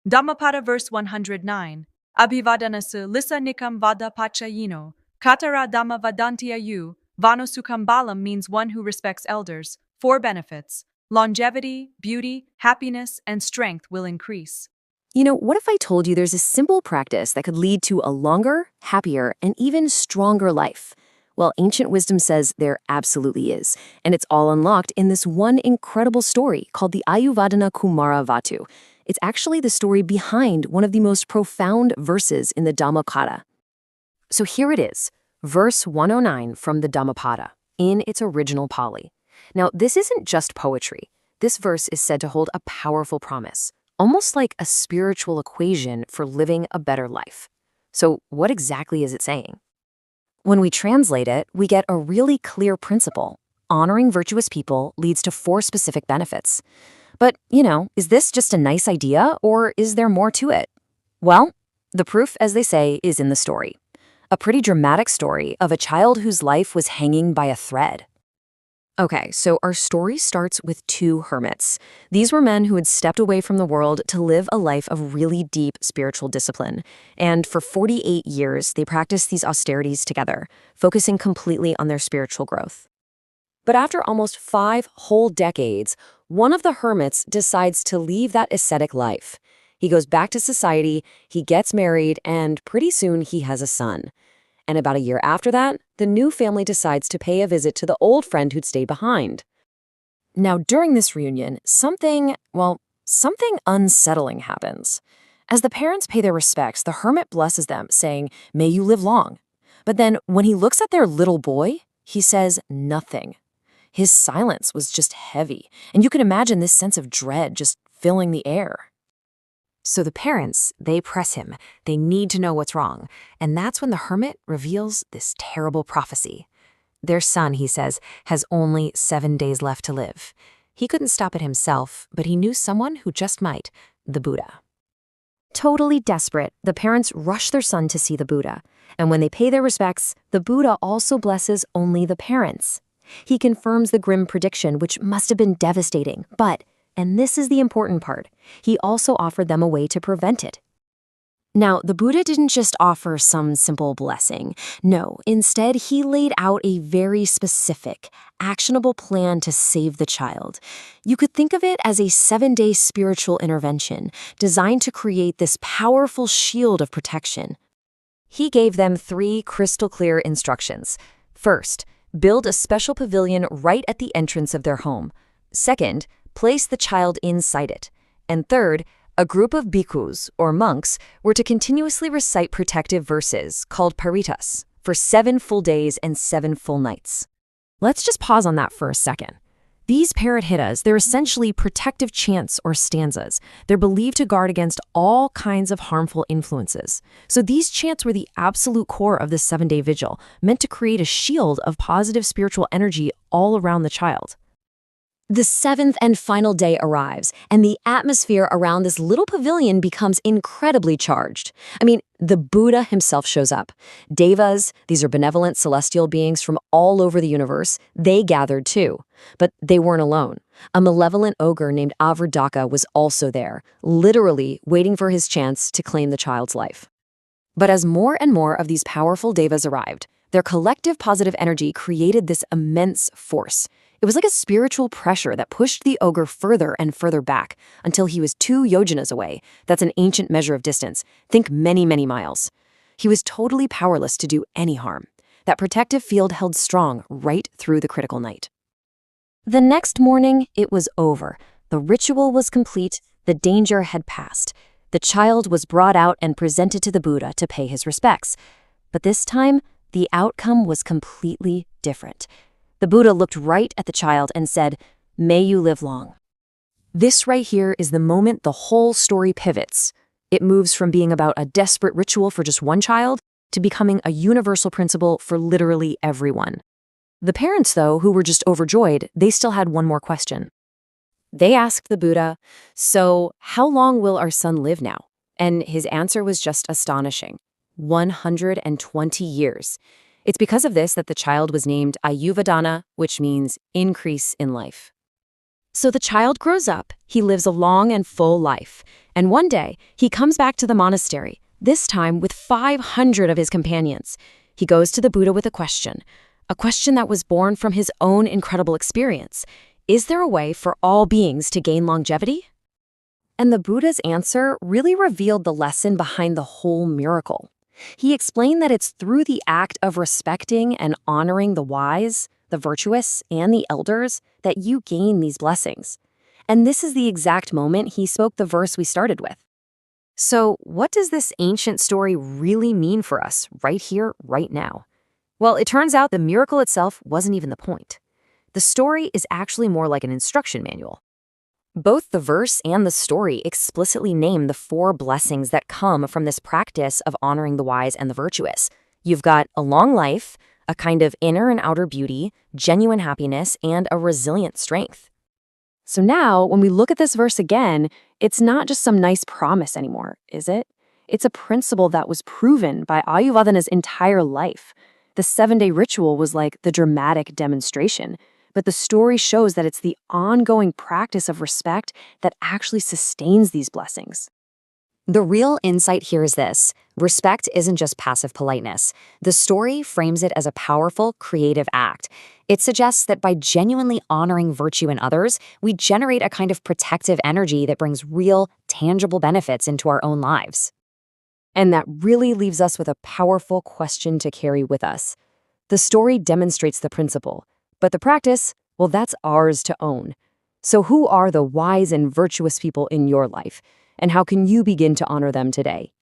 Dhammapada Verse 109. Abhivadanasu lisa nikam vada pachayino. Katara dhamma vadantiayu. Vano sukham balam means one who respects elders. 4 benefits. Longevity, beauty, happiness, and strength will increase. What if I told you there's a simple practice that could lead to a longer, happier, and even stronger life? Well, ancient wisdom says there absolutely is, and it's all unlocked in this one incredible story called the Ayurvadana Kumara Vatu. It's actually the story behind one of the most profound verses in the Dhammapada. So here it is, verse 109 from the Dhammapada, in its original Pali. Now, this isn't just poetry. This verse is said to hold a powerful promise, almost like a spiritual equation for living a better life. So what exactly is it saying? When we translate it, we get a really clear principle. Honoring virtuous people leads to 4 specific benefits. But, is this just a nice idea, or is there more to it? Well, the proof, as they say, is in the story. A pretty dramatic story of a child whose life was hanging by a thread. Okay, so our story starts with 2 hermits. These were men who had stepped away from the world to live a life of really deep spiritual discipline. And for 48 years, they practiced these austerities together, focusing completely on their spiritual growth. But after almost 5 whole decades, one of the hermits decides to leave that ascetic life. He goes back to society, he gets married, and pretty soon he has a son. And about a year after that, the new family decides to pay a visit to the old friend who'd stayed behind. Now, during this reunion, something unsettling happens. As the parents pay their respects, the hermit blesses them, saying, "May you live long." But then, when he looks at their little boy, he says nothing. His silence was just heavy, and you can imagine this sense of dread just filling the air. So the parents, they press him. They need to know what's wrong. And that's when the hermit reveals this terrible prophecy. Their son, he says, has only 7 days left to live. He couldn't stop it himself, but he knew someone who just might, the Buddha. Totally desperate, the parents rush their son to see the Buddha. And when they pay their respects, the Buddha also blesses only the parents. He confirms the grim prediction, which must have been devastating, but and this is the important part, he also offered them a way to prevent it. Now, the Buddha didn't just offer some simple blessing. No, instead, he laid out a very specific, actionable plan to save the child. You could think of it as a 7-day spiritual intervention designed to create this powerful shield of protection. He gave them 3 crystal-clear instructions. First, build a special pavilion right at the entrance of their home. Second, place the child inside it. And third, a group of bhikkhus, or monks, were to continuously recite protective verses, called paritas, for 7 full days and 7 full nights. Let's just pause on that for a second. These parathitas, they're essentially protective chants or stanzas. They're believed to guard against all kinds of harmful influences. So these chants were the absolute core of the 7-day vigil, meant to create a shield of positive spiritual energy all around the child. The 7th and final day arrives, and the atmosphere around this little pavilion becomes incredibly charged. The Buddha himself shows up. Devas, these are benevolent celestial beings from all over the universe, they gathered too. But they weren't alone. A malevolent ogre named Avardaka was also there, literally waiting for his chance to claim the child's life. But as more and more of these powerful devas arrived, their collective positive energy created this immense force. It was like a spiritual pressure that pushed the ogre further and further back until he was 2 yojanas away. That's an ancient measure of distance. Think many, many miles. He was totally powerless to do any harm. That protective field held strong right through the critical night. The next morning, it was over. The ritual was complete. The danger had passed. The child was brought out and presented to the Buddha to pay his respects. But this time, the outcome was completely different. The Buddha looked right at the child and said, "May you live long." This right here is the moment the whole story pivots. It moves from being about a desperate ritual for just one child to becoming a universal principle for literally everyone. The parents, though, who were just overjoyed, they still had one more question. They asked the Buddha, "So, how long will our son live now?" And his answer was just astonishing. 120 years. It's because of this that the child was named Ayurvadana, which means increase in life. So the child grows up, he lives a long and full life, And one day, he comes back to the monastery, this time with 500 of his companions. He goes to the Buddha with a question that was born from his own incredible experience. Is there a way for all beings to gain longevity? And the Buddha's answer really revealed the lesson behind the whole miracle. He explained that it's through the act of respecting and honoring the wise, the virtuous, and the elders that you gain these blessings. And this is the exact moment he spoke the verse we started with. So, what does this ancient story really mean for us right here, right now? Well, it turns out the miracle itself wasn't even the point. The story is actually more like an instruction manual. Both the verse and the story explicitly name the 4 blessings that come from this practice of honoring the wise and the virtuous. You've got a long life, a kind of inner and outer beauty, genuine happiness, and a resilient strength. So now, when we look at this verse again, it's not just some nice promise anymore, is it? It's a principle that was proven by Ayurvedana's entire life. The 7-day ritual was like the dramatic demonstration, but the story shows that it's the ongoing practice of respect that actually sustains these blessings. The real insight here is this: respect isn't just passive politeness. The story frames it as a powerful, creative act. It suggests that by genuinely honoring virtue in others, we generate a kind of protective energy that brings real, tangible benefits into our own lives. And that really leaves us with a powerful question to carry with us. The story demonstrates the principle, but the practice, well, that's ours to own. So who are the wise and virtuous people in your life? And how can you begin to honor them today?